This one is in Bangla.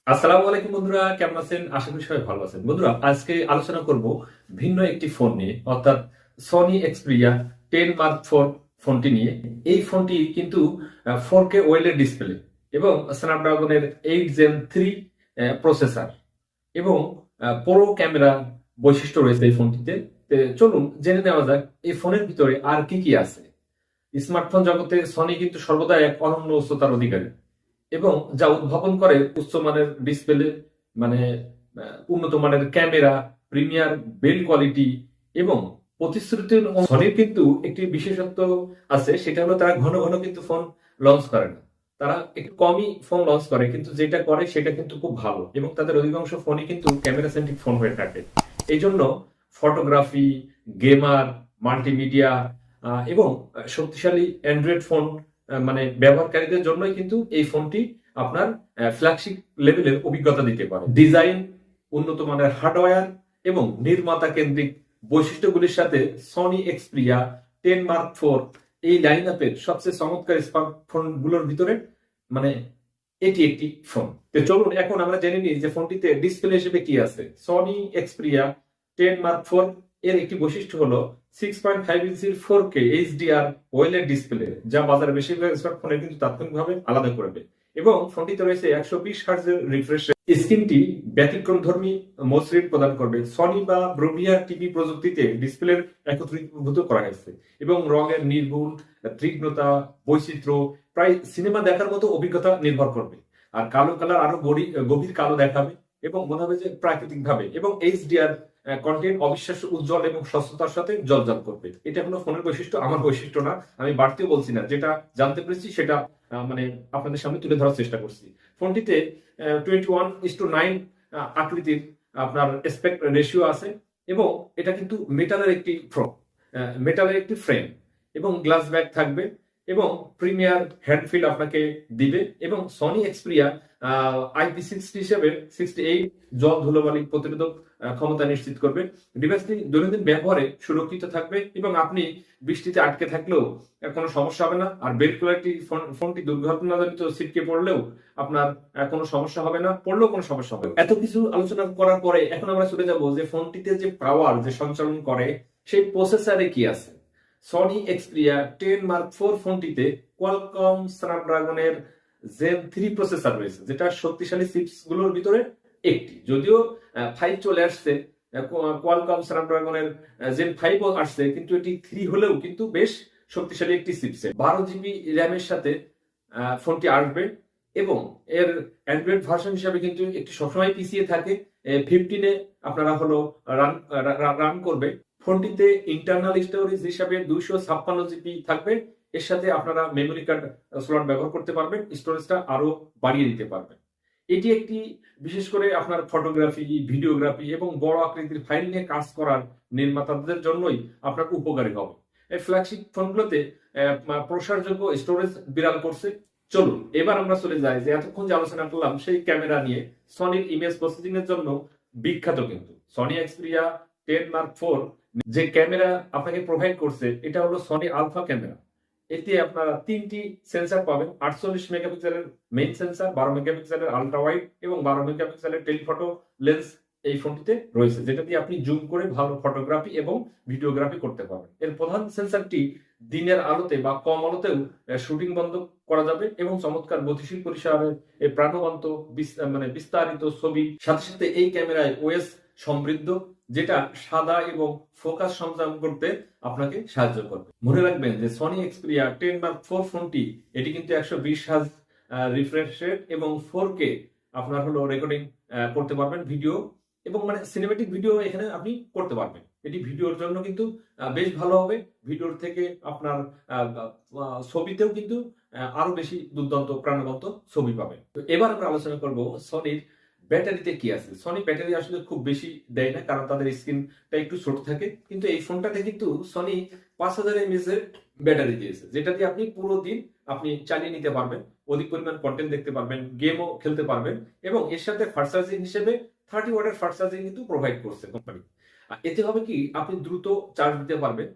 আসসালামু আলাইকুম বন্ধুরা, কেমন আছেন? আশা করি সবাই ভালো আছেন। বন্ধুরা, আজকে আলোচনা করব ভিন্ন একটি ফোন নিয়ে, অর্থাৎ সনি এক্সপিরিয়া 10 মার্ক 4 ফোনটি নিয়ে। এই ফোনটি কিন্তু 4K ওয়েলেড ডিসপ্লে এবং স্ন্যাপড্রাগনের 8 জেন 3 প্রসেসর এবং প্রো ক্যামেরা বৈশিষ্ট্য রয়েছে এই ফোনটিতে। চলুন জেনে নেওয়া যাক এই ফোনের ভিতরে আর কি কি আছে। স্মার্টফোন জগতে সনি কিন্তু সর্বদা এক অনন্য উচ্চতার অধিকারী এবং যা উদ্ভাবন করে উচ্চমানের ডিসপ্লে, মানে উন্নত মানের ক্যামেরা, প্রিমিয়ার বিল্ড কোয়ালিটি এবং প্রতিশ্রুতি। সনির কিন্তু একটি বিশেষত্ব আছে, সেটা হলো তারা ঘন ঘন কিন্তু ফোন লঞ্চ করে না। তারা একটু কমই ফোন লঞ্চ করে, কিন্তু যেটা করে সেটা কিন্তু খুব ভালো এবং তাদের অধিকাংশ ফোনই কিন্তু ক্যামেরা সেন্ট্রিক ফোন হয়ে থাকে। এই জন্য ফটোগ্রাফি, গেমার, মাল্টিমিডিয়া এবং শক্তিশালী অ্যান্ড্রয়েড ফোন মানে ব্যবহারকারীদের জন্যই কিন্তু এই ফোনটি আপনার ফ্ল্যাগশিপ লেভেলের অভিজ্ঞতা দিতে পারে। ডিজাইন, উন্নত মানের হার্ডওয়্যার এবং নির্মাতা কেন্দ্রিক বৈশিষ্ট্যগুলির সাথে সনি এক্সপিরিয়া 10 মার্ক 4 এই লাইন আপের সবচেয়ে চমৎকার স্মার্টফোন গুলোর ভিতরে মানে এটি একটি ফোন। তো চলুন এখন আমরা জেনে নিই যে ফোনটিতে ডিসপ্লে হিসেবে কি আছে। সনি এক্সপিরিয়া 10 মার্ক 4 এর একটি বৈশিষ্ট্য হলো 6.5 ইঞ্চির 4K এইচডিআর ওয়েলেড ডিসপ্লে, যা বাজারে বেশিরভাগ স্মার্টফোনে কিন্তু তাৎক্ষণিকভাবে আলাদা করবে। এবং ফোনটিতে রয়েছে 120 হার্টজের রিফ্রেশ। স্ক্রিনটি ব্যতিক্রমধর্মী মসৃণ প্রদান করবে। সনি বা ব্রোভিয়া টিভি প্রযুক্তিতে ডিসপ্লের একত্রীভূত করা হয়েছে এবং রঙের নির্ভুল, তীক্ষ্ণতা, বৈচিত্র্য প্রায় সিনেমা দেখার মতো অভিজ্ঞতা নির্ভর করবে। আর কালো কালার আরো গভীর কালো দেখাবে এবং মনে হবে যে প্রাকৃতিক ভাবে। এবং এইচডিআর কন্টেন্ট অবিশ্বাস্য উজ্জ্বল এবং স্বচ্ছতার সাথে জলজল করবে। এটা কোনো ফোনের বৈশিষ্ট্য, আমার বৈশিষ্ট্য না, আমি বাড়তেও বলছি না। যেটা জানতে পেরেছি সেটা মানে আপনাদের সামনে তুলে ধরার চেষ্টা করছি। ফোনটিতে 21:9 আকৃতির আপনার এসপেক্ট রেশিও আছে এবং এটা কিন্তু মেটালের একটি ফ্রেম এবং গ্লাস ব্যাক থাকবে এবং প্রিমিয়ার হ্যান্ডফিল আপনাকে দিবে। এবং সনি এক্সপিরিয়া IP60 হিসেবে 68 জল ধুলোবালি প্রতিরোধক ক্ষমতা নিশ্চিত করবে। ডিভাইসটি দৈনন্দিন ব্যবহারে সুরক্ষিত থাকবে এবং আপনি বৃষ্টিতে আটকে থাকলেও কোনো সমস্যা হবে না। আর বেল্ট কোয়ালিটি ফোনটি দুর্ঘটনাজনিত ছিটকে পড়লেও আপনার কোনো সমস্যা হবে না, পড়লেও কোনো সমস্যা হবে না। এত কিছু আলোচনা করার পরে এখন আমরা চলে যাব যে ফোনটিতে যে পাওয়ার যে সঞ্চালন করে সেই প্রসেসরে কি আছে। সনি এক্সপিরিয়া 10 মার্ক 4 ফোনটিতে কোয়ালকম স্ন্যাপড্রাগনের জেন 3 প্রসেসর রয়েছে, যেটা শক্তিশালী চিপস গুলোর ভিতরে একটি। যদিও 5 চলে আসছে, কোয়ালকম স্ন্যাপড্রাগনের জেন 5 আসছে, কিন্তু এটি 3 হলেও কিন্তু বেশ শক্তিশালী একটি চিপসেট। 12 GB র্যামের সাথে ফোনটি আসবে এবং এর অ্যান্ড্রয়েড ভার্সন হিসাবে কিন্তু একটি সবসময় পিসিএ থাকে। 15 আপনারা হলো রান করবে। ফোনটিতে ইন্টারনাল স্টোরেজ হিসাবে 256 GB থাকবে। এর সাথে আপনারা মেমোরি কার্ড স্লট ব্যবহার করতে পারবেন, স্টোরেজটা আরো বাড়িয়ে দিতে পারবেন। এটি একটি বিশেষ করে আপনার ফটোগ্রাফি, ভিডিওগ্রাফি এবং বড় আকৃতির ফাইল নিয়ে কাজ করার নির্মাতাদের জন্যই আপনার উপকারী হবে। এই ফ্ল্যাগশিপ ফোনগুলোতে প্রসারযোগ্য স্টোরেজ বিড়াল করছে। চলুন এবার আমরা চলে যাই যে এতক্ষণ যে আলোচনা করলাম সেই ক্যামেরা নিয়ে। সনির ইমেজ প্রসেসিং এর জন্য বিখ্যাত কিন্তু সনি এক্সপিরিয়া 10 মার্ক 4 যে ক্যামেরা আপনাকে প্রোভাইড করছে এটা হলো সনি আলফা ক্যামেরা। এতে আপনারা 3টি সেন্সর পাবেন। 48 মেগাপিক্সেলের মেইন সেন্সর, 12 মেগাপিক্সেলের আলট্রা ওয়াইড এবং 12 মেগাপিক্সেলের টেলিফটো লেন্স এই ফোনটিতে রয়েছে, যেটা দিয়ে আপনি জুম করে ভালো ফটোগ্রাফি এবং ভিডিওগ্রাফি করতে পারবেন। এর প্রধান সেন্সরটি দিনের আলোতে বা কম আলোতেও শুটিং বন্ধ করা যাবে এবং চমৎকার গতিশীল পরিসরের প্রাণবন্ত বিস্তারিত ছবি। সাথে সাথে এই ক্যামেরায় ওএস সমৃদ্ধ, যেটা সাদা এবং ফোকাস সংযম করতে আপনাকে সাহায্য করবে। মনে রাখবেন যে সনি এক্সপিরিয়া 10 মার্ক 4 ফোনটি এটি কিন্তু 120 হার্জ রিফ্রেশ রেট এবং 4K আপনার হলো রেকর্ডিং করতে পারবেন ভিডিও এবং মানে সিনেমেটিক ভিডিও এখানে আপনি করতে পারবেন। এটি ভিডিওর জন্য কিন্তু বেশ ভালো হবে। ভিডিওর থেকে আপনার ছবিতেও কিন্তু আরো বেশি দুর্দান্ত প্রাণবন্ত ছবি পাবেন। তো এবার আমরা আলোচনা করব সনির ব্যাটারিতে কি আছে। সনি ব্যাটারি আসলে খুব বেশি দেয় না, কারণ তাদের স্ক্রিনটা একটু ছোট থাকে। কিন্তু এই ফোনটাতে কিন্তু সনি 5000 mAh এর ব্যাটারি দিয়েছে, যেটা দিয়ে আপনি পুরো দিন আপনি চালিয়ে নিতে পারবেন, অধিক পরিমাণ কন্টেন্ট দেখতে পারবেন, গেমও খেলতে পারবেন। এবং এর সাথে ফাস্ট চার্জিং হিসেবে 30 ওয়াটের ফাস্ট চার্জিং কিন্তু প্রোভাইড করছে কোম্পানি। এতে হবে কি, আপনি দ্রুত চার্জ দিতে পারবেন